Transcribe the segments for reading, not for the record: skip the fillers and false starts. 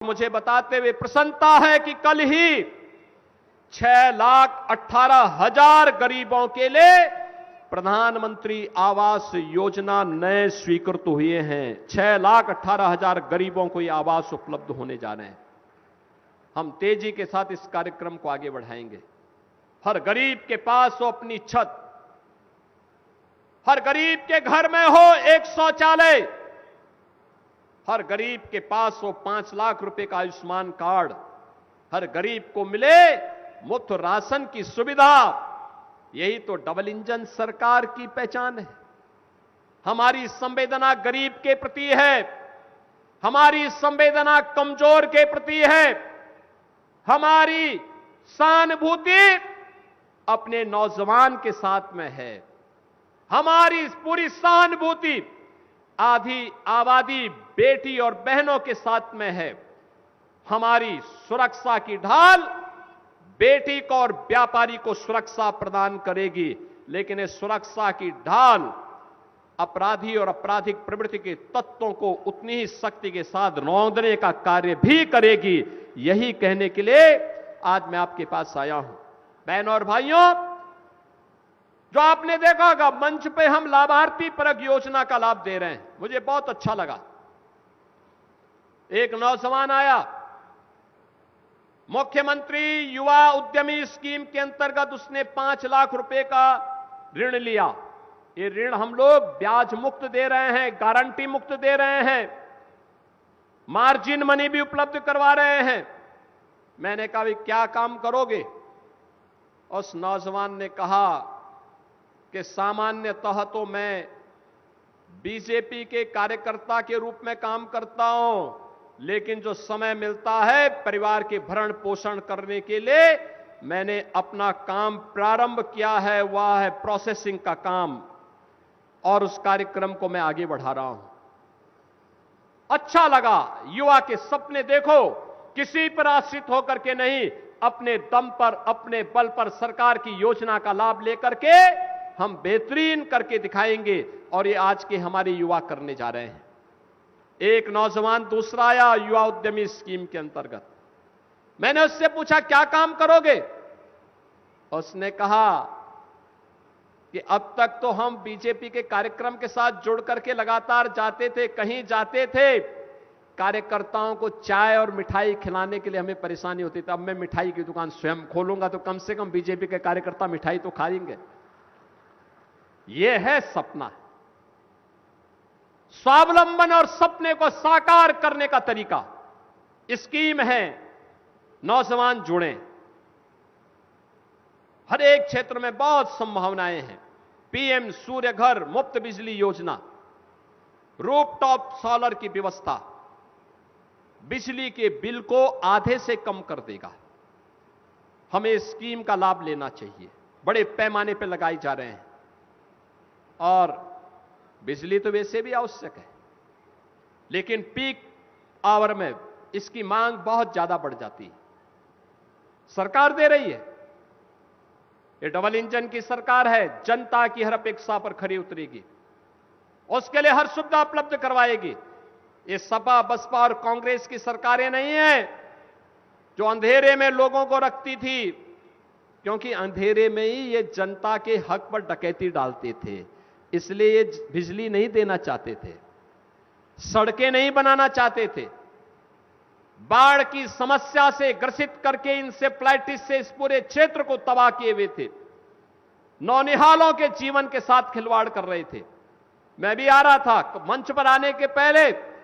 मुझे बताते हुए प्रसन्नता है कि कल ही 6,18,000 गरीबों के लिए प्रधानमंत्री आवास योजना नए स्वीकृत हुए हैं। 6,18,000 गरीबों को ये आवास उपलब्ध होने जा रहे हैं। हम तेजी के साथ इस कार्यक्रम को आगे बढ़ाएंगे। हर गरीब के पास हो अपनी छत, हर गरीब के घर में हो एक शौचालय, हर गरीब के पास हो 5 लाख रुपए का आयुष्मान कार्ड, हर गरीब को मिले मुफ्त राशन की सुविधा। यही तो डबल इंजन सरकार की पहचान है। हमारी संवेदना गरीब के प्रति है, हमारी संवेदना कमजोर के प्रति है, हमारी सहानुभूति अपने नौजवान के साथ में है, हमारी पूरी सहानुभूति आधी आबादी बेटी और बहनों के साथ में है। हमारी सुरक्षा की ढाल बेटी को और व्यापारी को सुरक्षा प्रदान करेगी, लेकिन इस सुरक्षा की ढाल अपराधी और आपराधिक प्रवृत्ति के तत्वों को उतनी ही शक्ति के साथ रौंदने का कार्य भी करेगी। यही कहने के लिए आज मैं आपके पास आया हूं। बहनों और भाइयों, जो आपने देखा होगा मंच पे हम लाभार्थी परक योजना का लाभ दे रहे हैं, मुझे बहुत अच्छा लगा। एक नौजवान आया, मुख्यमंत्री युवा उद्यमी स्कीम के अंतर्गत उसने 5 लाख रुपए का ऋण लिया। ये ऋण हम लोग ब्याज मुक्त दे रहे हैं, गारंटी मुक्त दे रहे हैं, मार्जिन मनी भी उपलब्ध करवा रहे हैं। मैंने कहा, क्या काम करोगे? उस नौजवान ने कहा कि सामान्यतः तो मैं बीजेपी के कार्यकर्ता के रूप में काम करता हूं, लेकिन जो समय मिलता है परिवार के भरण पोषण करने के लिए मैंने अपना काम प्रारंभ किया है, वह है प्रोसेसिंग का काम, और उस कार्यक्रम को मैं आगे बढ़ा रहा हूं। अच्छा लगा। युवा के सपने देखो, किसी पर आश्रित होकर के नहीं, अपने दम पर अपने बल पर सरकार की योजना का लाभ लेकर के हम बेहतरीन करके दिखाएंगे, और ये आज के हमारे युवा करने जा रहे हैं। एक नौजवान दूसरा आया युवा उद्यमी स्कीम के अंतर्गत। मैंने उससे पूछा, क्या काम करोगे? उसने कहा कि अब तक तो हम बीजेपी के कार्यक्रम के साथ जुड़ करके लगातार जाते थे, कहीं जाते थे, कार्यकर्ताओं को चाय और मिठाई खिलाने के लिए हमें परेशानी होती थी। अब मैं मिठाई की दुकान स्वयं खोलूंगा तो कम से कम बीजेपी के कार्यकर्ता मिठाई तो खाएंगे। यह है सपना, स्वावलंबन और सपने को साकार करने का तरीका। स्कीम है, नौजवान जुड़े। हर एक क्षेत्र में बहुत संभावनाएं हैं। पीएम सूर्य घर मुफ्त बिजली योजना, रूफटॉप सोलर की व्यवस्था बिजली के बिल को आधे से कम कर देगा। हमें इस स्कीम का लाभ लेना चाहिए। बड़े पैमाने पर लगाई जा रहे हैं, और बिजली तो वैसे भी आवश्यक है, लेकिन पीक आवर में इसकी मांग बहुत ज्यादा बढ़ जाती है। सरकार दे रही है, ये डबल इंजन की सरकार है, जनता की हर अपेक्षा पर खरी उतरेगी, उसके लिए हर सुविधा उपलब्ध करवाएगी। ये सपा बसपा और कांग्रेस की सरकारें नहीं है जो अंधेरे में लोगों को रखती थी, क्योंकि अंधेरे में ही ये जनता के हक पर डकैती डालते थे, इसलिए ये बिजली नहीं देना चाहते थे, सड़कें नहीं बनाना चाहते थे, बाढ़ की समस्या से ग्रसित करके इंसेफ्लाइटिस से इस पूरे क्षेत्र को तबाह किए हुए थे, नौनिहालों के जीवन के साथ खिलवाड़ कर रहे थे। मैं भी आ रहा था, मंच पर आने के पहले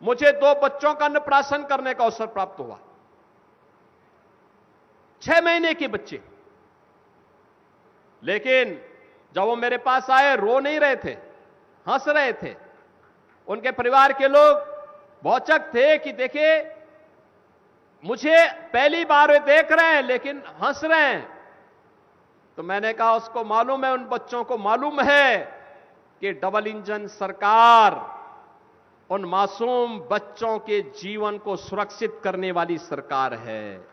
मुझे 2 बच्चों का अन्नप्राशन करने का अवसर प्राप्त हुआ। 6 महीने के बच्चे, लेकिन जब वो मेरे पास आए रो नहीं रहे थे, हंस रहे थे। उनके परिवार के लोग भौचक थे कि देखिए मुझे पहली बार वे देख रहे हैं लेकिन हंस रहे हैं। तो मैंने कहा, उसको मालूम है, उन बच्चों को मालूम है कि डबल इंजन सरकार उन मासूम बच्चों के जीवन को सुरक्षित करने वाली सरकार है।